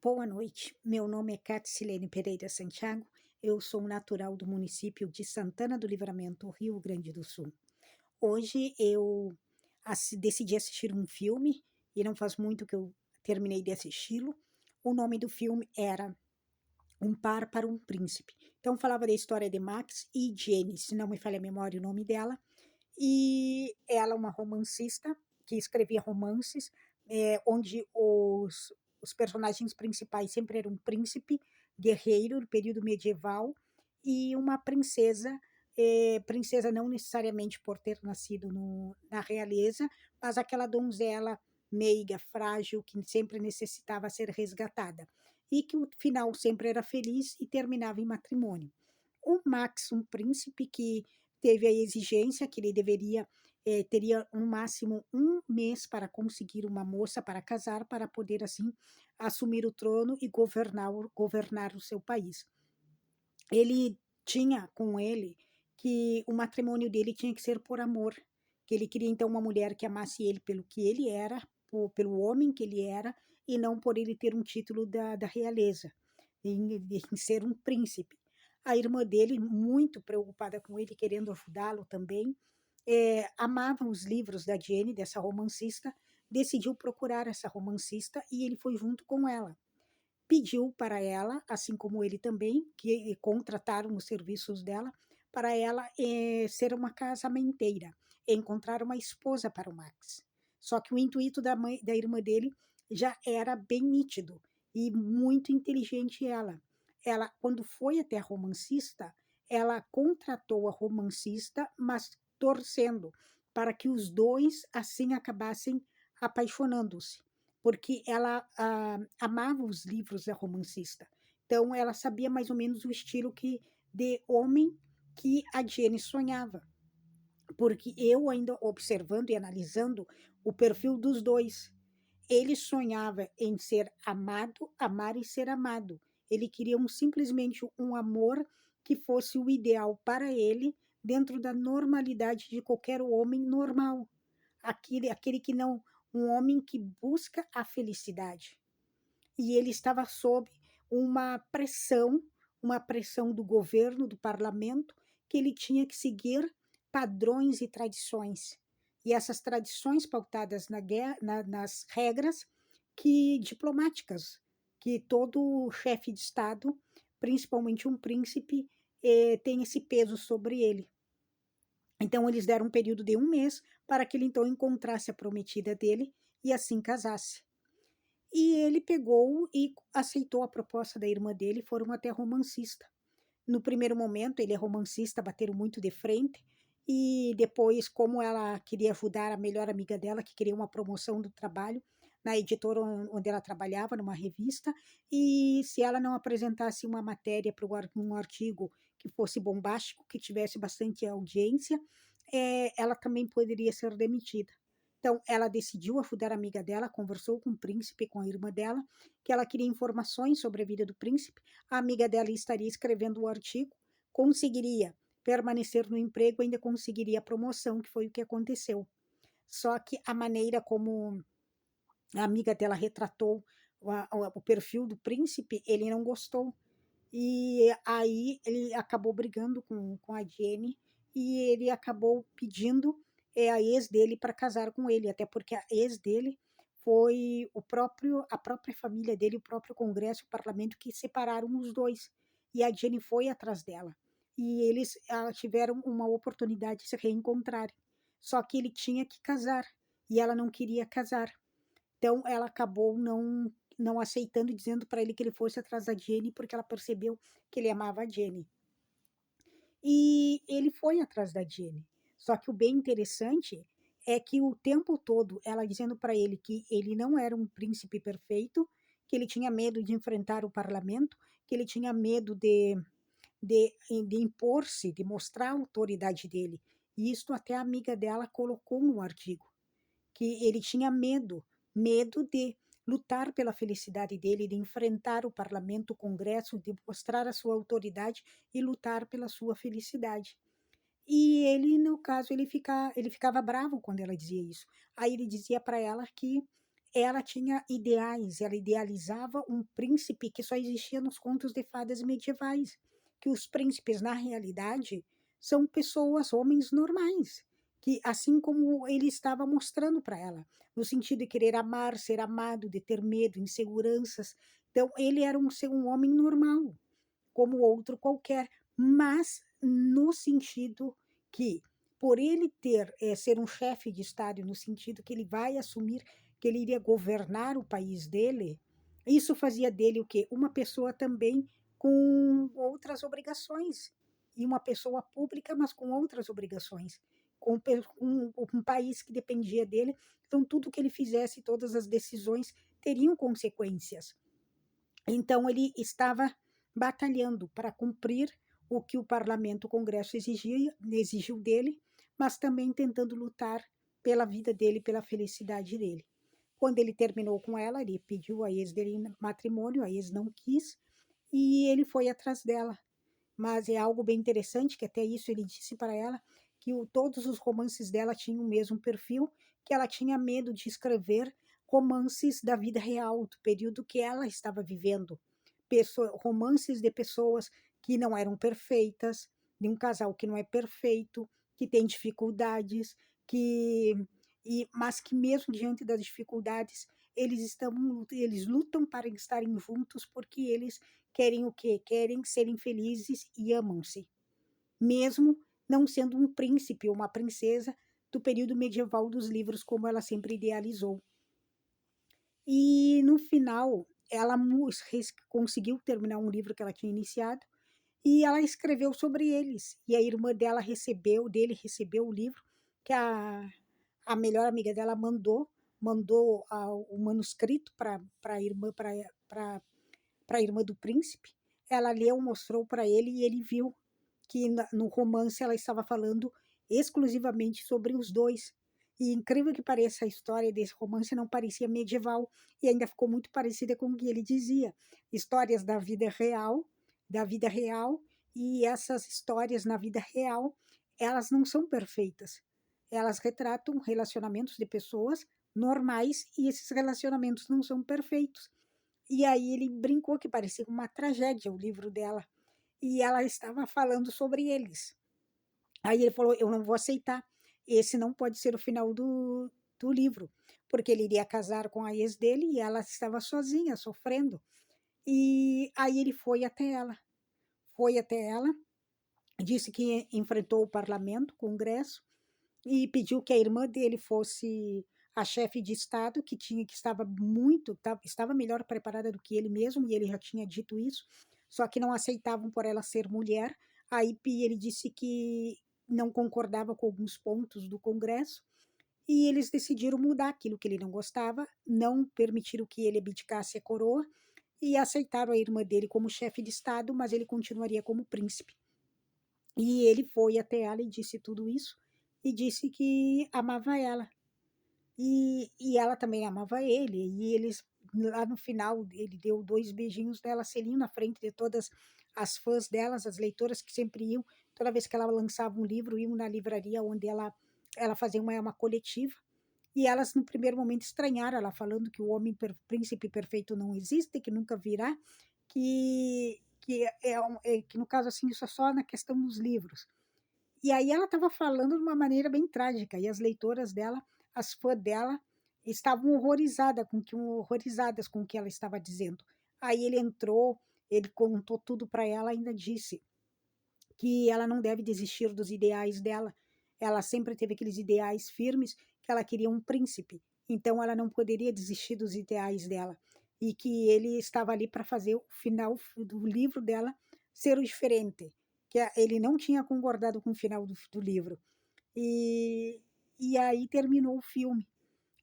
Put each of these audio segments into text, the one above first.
Boa noite, meu nome é Catilene Pereira Santiago, eu sou natural do município de Santana do Livramento, Rio Grande do Sul. Hoje eu decidi assistir um filme, e não faz muito que eu terminei de assisti-lo. O nome do filme era Um Par para um Príncipe. Então falava da história de Max e Jenny, se não me falha a memória o nome dela, e ela é uma romancista que escrevia romances, onde os personagens principais sempre eram um príncipe guerreiro do período medieval e uma princesa, princesa não necessariamente por ter nascido na realeza, mas aquela donzela meiga, frágil, que sempre necessitava ser resgatada. E que o final sempre era feliz e terminava em matrimônio. O Max, um príncipe que teve a exigência que ele teria no máximo um mês para conseguir uma moça para casar, para poder assim assumir o trono e governar o seu país. Ele tinha com ele que o matrimônio dele tinha que ser por amor, que ele queria então uma mulher que amasse ele pelo que ele era, pelo homem que ele era, e não por ele ter um título da realeza, em ser um príncipe. A irmã dele, muito preocupada com ele, querendo ajudá-lo também, amava os livros da Jenny, dessa romancista, decidiu procurar essa romancista e ele foi junto com ela. Pediu para ela, assim como ele também, que contrataram os serviços dela, para ela ser uma casamenteira, encontrar uma esposa para o Max. Só que o intuito da irmã dele já era bem nítido e muito inteligente ela. Ela, quando foi até a romancista, ela contratou a romancista, mas torcendo para que os dois assim acabassem apaixonando-se, porque ela amava os livros da romancista. Então, ela sabia mais ou menos o estilo de homem que a Jenny sonhava. Porque eu, ainda observando e analisando o perfil dos dois, ele sonhava em ser amado, amar e ser amado. Ele queria simplesmente um amor que fosse o ideal para ele, dentro da normalidade de qualquer homem normal. Aquele que não, um homem que busca a felicidade. E ele estava sob uma pressão do governo, do parlamento, que ele tinha que seguir padrões e tradições. E essas tradições pautadas nas regras diplomáticas, que todo chefe de Estado, principalmente um príncipe, tem esse peso sobre ele. Então, eles deram um período de um mês para que ele então encontrasse a prometida dele e assim casasse. E ele pegou e aceitou a proposta da irmã dele e foram até a romancista. No primeiro momento, ele é romancista, bateram muito de frente, e depois, como ela queria ajudar a melhor amiga dela, que queria uma promoção do trabalho, na editora onde ela trabalhava, numa revista, e se ela não apresentasse uma matéria para um artigo que fosse bombástico, que tivesse bastante audiência, ela também poderia ser demitida. Então, ela decidiu ajudar a amiga dela, conversou com o príncipe, com a irmã dela, que ela queria informações sobre a vida do príncipe. A amiga dela estaria escrevendo o artigo, conseguiria permanecer no emprego, ainda conseguiria a promoção, que foi o que aconteceu. Só que a maneira como a amiga dela retratou o perfil do príncipe, ele não gostou. E aí ele acabou brigando com a Jenny e ele acabou pedindo a ex dele para casar com ele, até porque a ex dele foi a própria família dele, o próprio Congresso, o Parlamento que separaram os dois. E a Jenny foi atrás dela. E eles tiveram uma oportunidade de se reencontrarem. Só que ele tinha que casar e ela não queria casar. Então, ela acabou não aceitando, dizendo para ele que ele fosse atrás da Jenny, porque ela percebeu que ele amava a Jenny. E ele foi atrás da Jenny. Só que o bem interessante é que o tempo todo ela dizendo para ele que ele não era um príncipe perfeito, que ele tinha medo de enfrentar o parlamento, que ele tinha medo de impor-se, de mostrar a autoridade dele. E isso até a amiga dela colocou no artigo, que ele tinha medo de lutar pela felicidade dele, de enfrentar o parlamento, o congresso, de mostrar a sua autoridade e lutar pela sua felicidade. E ele, no caso, ele ficava bravo quando ela dizia isso. Aí ele dizia para ela que ela tinha ideais, ela idealizava um príncipe que só existia nos contos de fadas medievais, que os príncipes, na realidade, são pessoas, homens normais, que assim como ele estava mostrando para ela, no sentido de querer amar, ser amado, de ter medo, inseguranças. Então, ele era um homem normal, como outro qualquer, mas no sentido que, por ele ser um chefe de Estado, no sentido que ele vai assumir que ele iria governar o país dele, isso fazia dele o quê? Uma pessoa também com outras obrigações, e uma pessoa pública, mas com outras obrigações, um país que dependia dele, então tudo que ele fizesse, todas as decisões teriam consequências. Então, ele estava batalhando para cumprir o que o parlamento, o Congresso exigiu dele, mas também tentando lutar pela vida dele, pela felicidade dele. Quando ele terminou com ela, ele pediu a ex dele em matrimônio, a ex não quis, e ele foi atrás dela. Mas é algo bem interessante, que até isso ele disse para ela, que todos os romances dela tinham o mesmo perfil, que ela tinha medo de escrever romances da vida real, do período que ela estava vivendo. Romances de pessoas que não eram perfeitas, de um casal que não é perfeito, que tem dificuldades, mas que mesmo diante das dificuldades, eles lutam para estarem juntos porque eles querem o quê? Querem serem felizes e amam-se, mesmo não sendo um príncipe ou uma princesa do período medieval dos livros, como ela sempre idealizou. E no final, ela conseguiu terminar um livro que ela tinha iniciado e ela escreveu sobre eles. E a irmã dela recebeu o livro que a melhor amiga dela mandou o manuscrito para a irmã, para a irmã do príncipe. Ela leu, mostrou para ele e ele viu que no romance ela estava falando exclusivamente sobre os dois. E incrível que pareça, a história desse romance não parecia medieval e ainda ficou muito parecida com o que ele dizia. Histórias da vida real, e essas histórias na vida real, elas não são perfeitas. Elas retratam relacionamentos de pessoas normais e esses relacionamentos não são perfeitos. E aí ele brincou que parecia uma tragédia o livro dela. E ela estava falando sobre eles. Aí ele falou: eu não vou aceitar. Esse não pode ser o final do livro, porque ele iria casar com a ex dele e ela estava sozinha, sofrendo. E aí ele foi até ela, disse que enfrentou o parlamento, o Congresso, e pediu que a irmã dele fosse a chefe de Estado, que estava melhor preparada do que ele mesmo, e ele já tinha dito isso, só que não aceitavam por ela ser mulher. Aí ele disse que não concordava com alguns pontos do Congresso, e eles decidiram mudar aquilo que ele não gostava, não permitiram que ele abdicasse a coroa, e aceitaram a irmã dele como chefe de Estado, mas ele continuaria como príncipe. E ele foi até ela e disse tudo isso, e disse que amava ela. E ela também amava ele, e eles, lá no final, ele deu 2 beijinhos nela, selinho na frente de todas as fãs delas, as leitoras que sempre iam, toda vez que ela lançava um livro, iam na livraria onde ela fazia uma coletiva, e elas no primeiro momento estranharam, ela falando que o príncipe perfeito não existe, que nunca virá, que no caso assim, isso é só na questão dos livros. E aí ela estava falando de uma maneira bem trágica, e as leitoras dela, as fãs dela, estavam horrorizadas com o que ela estava dizendo. Aí ele entrou, ele contou tudo para ela, ainda disse que ela não deve desistir dos ideais dela. Ela sempre teve aqueles ideais firmes, que ela queria um príncipe, então ela não poderia desistir dos ideais dela. E que ele estava ali para fazer o final do livro dela ser o diferente, que ele não tinha concordado com o final do livro. E, e aí terminou o filme.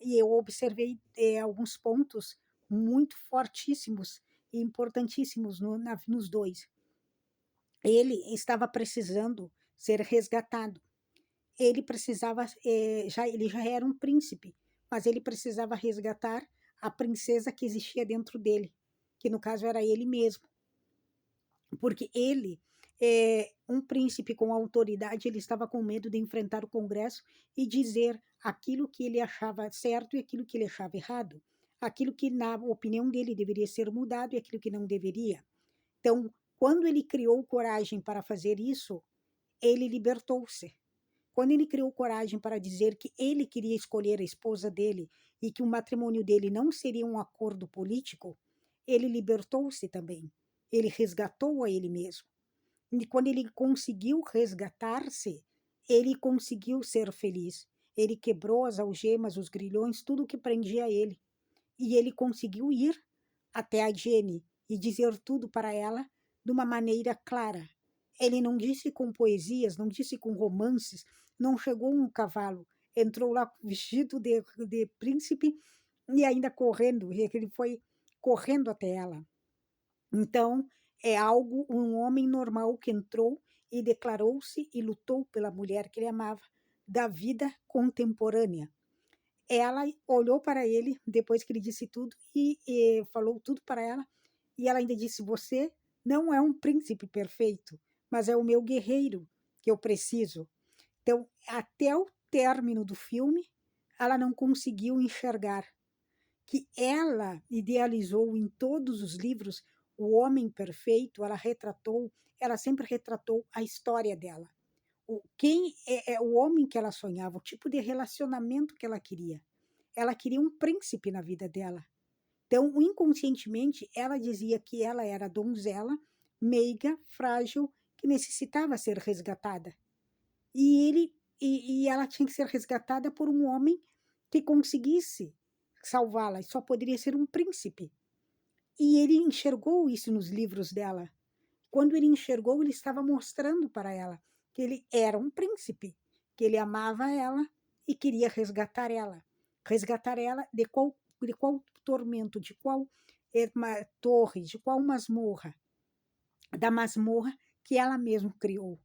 E eu observei alguns pontos muito fortíssimos e importantíssimos nos dois. Ele estava precisando ser resgatado. Ele precisava, ele já era um príncipe, mas ele precisava resgatar a princesa que existia dentro dele, que no caso era ele mesmo. Porque ele, um príncipe com autoridade, ele estava com medo de enfrentar o Congresso e dizer aquilo que ele achava certo e aquilo que ele achava errado. aquilo que na opinião dele deveria ser mudado e aquilo que não deveria. Então, quando ele criou coragem para fazer isso, ele libertou-se. Quando ele criou coragem para dizer que ele queria escolher a esposa dele e que o matrimônio dele não seria um acordo político, ele libertou-se também. Ele resgatou a ele mesmo. E quando ele conseguiu resgatar-se, ele conseguiu ser feliz. Ele quebrou as algemas, os grilhões, tudo que prendia ele. E ele conseguiu ir até a Jenny e dizer tudo para ela de uma maneira clara. Ele não disse com poesias, não disse com romances, não chegou um cavalo, entrou lá vestido de príncipe e ainda correndo, e ele foi correndo até ela. Então, é algo, um homem normal que entrou e declarou-se e lutou pela mulher que ele amava, da vida contemporânea. Ela olhou para ele, depois que ele disse tudo, e falou tudo para ela, e ela ainda disse: Você não é um príncipe perfeito, mas é o meu guerreiro que eu preciso. Então, até o término do filme, ela não conseguiu enxergar que ela idealizou em todos os livros o homem perfeito, ela sempre retratou a história dela. Quem é o homem que ela sonhava, o tipo de relacionamento que ela queria. Ela queria um príncipe na vida dela. Então, inconscientemente, ela dizia que ela era donzela, meiga, frágil, que necessitava ser resgatada. E ela tinha que ser resgatada por um homem que conseguisse salvá-la, e só poderia ser um príncipe. E ele enxergou isso nos livros dela. Quando ele enxergou, ele estava mostrando para ela que ele era um príncipe, que ele amava ela e queria resgatar ela. Resgatar ela de qual tormento, de qual torre, de qual masmorra. Da masmorra que ela mesma criou.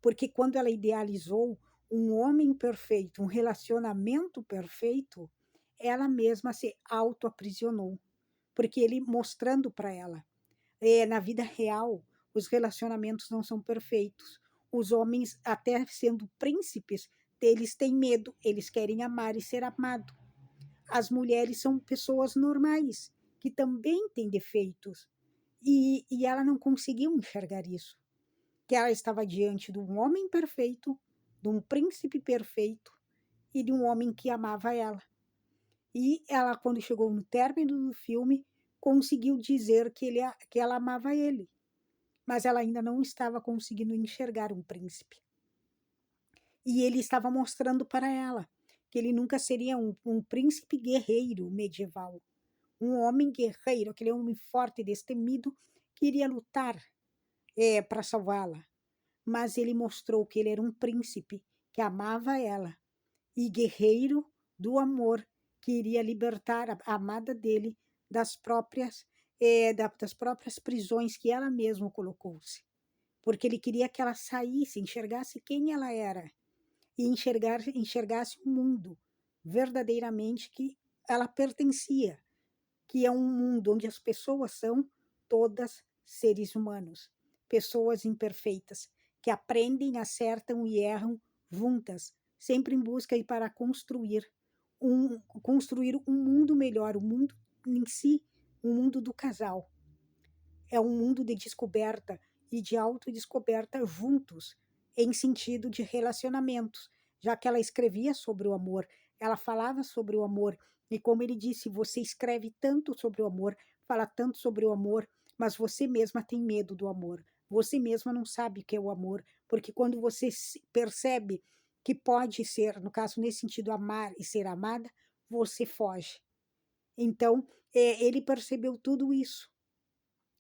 Porque quando ela idealizou um homem perfeito, um relacionamento perfeito, ela mesma se auto-aprisionou. Porque ele mostrando para ela, na vida real, os relacionamentos não são perfeitos. Os homens, até sendo príncipes, eles têm medo, eles querem amar e ser amado. As mulheres são pessoas normais, que também têm defeitos. E ela não conseguiu enxergar isso. Que ela estava diante de um homem perfeito, de um príncipe perfeito e de um homem que amava ela. E ela, quando chegou no término do filme, conseguiu dizer que ela amava ele, mas ela ainda não estava conseguindo enxergar um príncipe. E ele estava mostrando para ela que ele nunca seria um príncipe guerreiro medieval, um homem guerreiro, aquele homem forte e destemido que iria lutar para salvá-la. Mas ele mostrou que ele era um príncipe que amava ela e guerreiro do amor que iria libertar a amada dele das próprias prisões que ela mesma colocou-se, porque ele queria que ela saísse, enxergasse quem ela era e enxergasse o mundo verdadeiramente que ela pertencia, que é um mundo onde as pessoas são todas seres humanos, pessoas imperfeitas, que aprendem, acertam e erram juntas, sempre em busca e para construir um mundo melhor, o mundo em si, um mundo do casal. É um mundo de descoberta e de autodescoberta juntos, em sentido de relacionamentos, já que ela escrevia sobre o amor, ela falava sobre o amor, e como ele disse, você escreve tanto sobre o amor, fala tanto sobre o amor, mas você mesma tem medo do amor. Você mesma não sabe o que é o amor, porque quando você percebe que pode ser, no caso, nesse sentido, amar e ser amada, você foge. Então, ele percebeu tudo isso.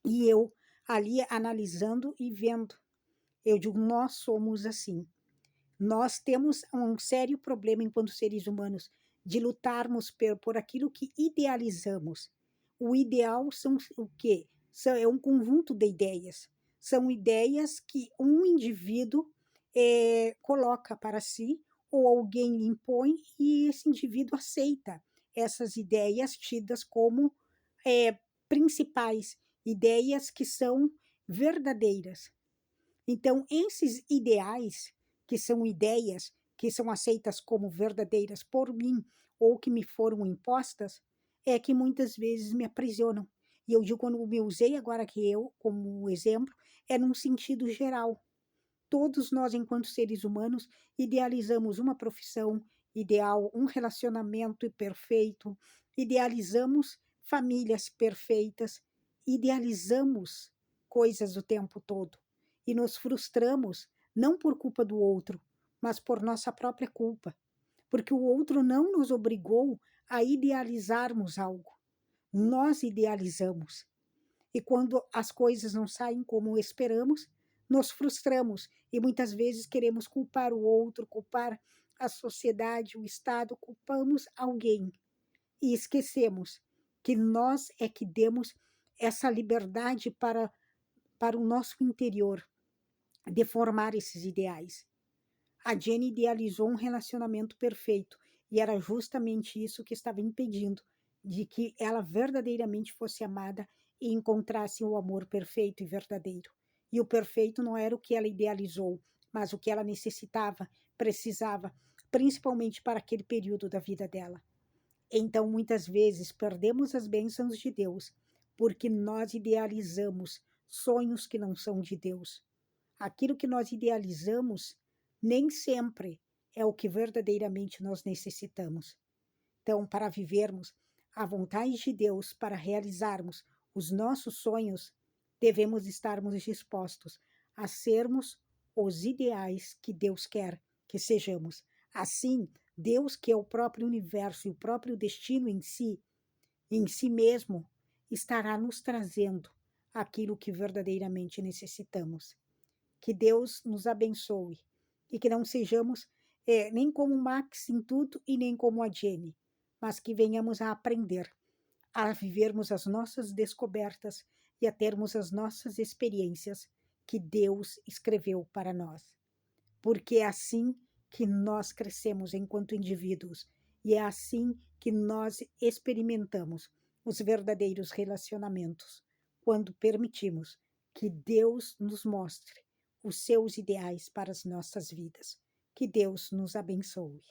E eu ali analisando e vendo, eu digo, nós somos assim. Nós temos um sério problema enquanto seres humanos de lutarmos por aquilo que idealizamos. O ideal são o quê? É um conjunto de ideias. São ideias que um indivíduo coloca para si ou alguém lhe impõe e esse indivíduo aceita essas ideias tidas como principais, ideias que são verdadeiras. Então, esses ideais, que são ideias que são aceitas como verdadeiras por mim ou que me foram impostas, é que muitas vezes me aprisionam. E eu digo, quando me usei agora que eu, como exemplo, é num sentido geral. Todos nós, enquanto seres humanos, idealizamos uma profissão ideal, um relacionamento perfeito, idealizamos famílias perfeitas, idealizamos coisas o tempo todo e nos frustramos, não por culpa do outro, mas por nossa própria culpa, porque o outro não nos obrigou a idealizarmos algo. Nós idealizamos. E quando as coisas não saem como esperamos, nos frustramos e muitas vezes queremos culpar o outro, culpar a sociedade, o Estado, culpamos alguém e esquecemos que nós é que demos essa liberdade para o nosso interior de formar esses ideais. A Jenny idealizou um relacionamento perfeito e era justamente isso que estava impedindo de que ela verdadeiramente fosse amada e encontrasse o amor perfeito e verdadeiro. E o perfeito não era o que ela idealizou, mas o que ela necessitava, precisava, principalmente para aquele período da vida dela. Então, muitas vezes, perdemos as bênçãos de Deus porque nós idealizamos sonhos que não são de Deus. Aquilo que nós idealizamos nem sempre é o que verdadeiramente nós necessitamos. Então, para vivermos a vontade de Deus, para realizarmos os nossos sonhos, devemos estarmos dispostos a sermos os ideais que Deus quer que sejamos. Assim, Deus, que é o próprio universo e o próprio destino em si mesmo, estará nos trazendo aquilo que verdadeiramente necessitamos. Que Deus nos abençoe e que não sejamos nem como o Max em tudo e nem como a Jenny, mas que venhamos a aprender, a vivermos as nossas descobertas e a termos as nossas experiências que Deus escreveu para nós. Porque é assim que nós crescemos enquanto indivíduos e é assim que nós experimentamos os verdadeiros relacionamentos, quando permitimos que Deus nos mostre os seus ideais para as nossas vidas. Que Deus nos abençoe.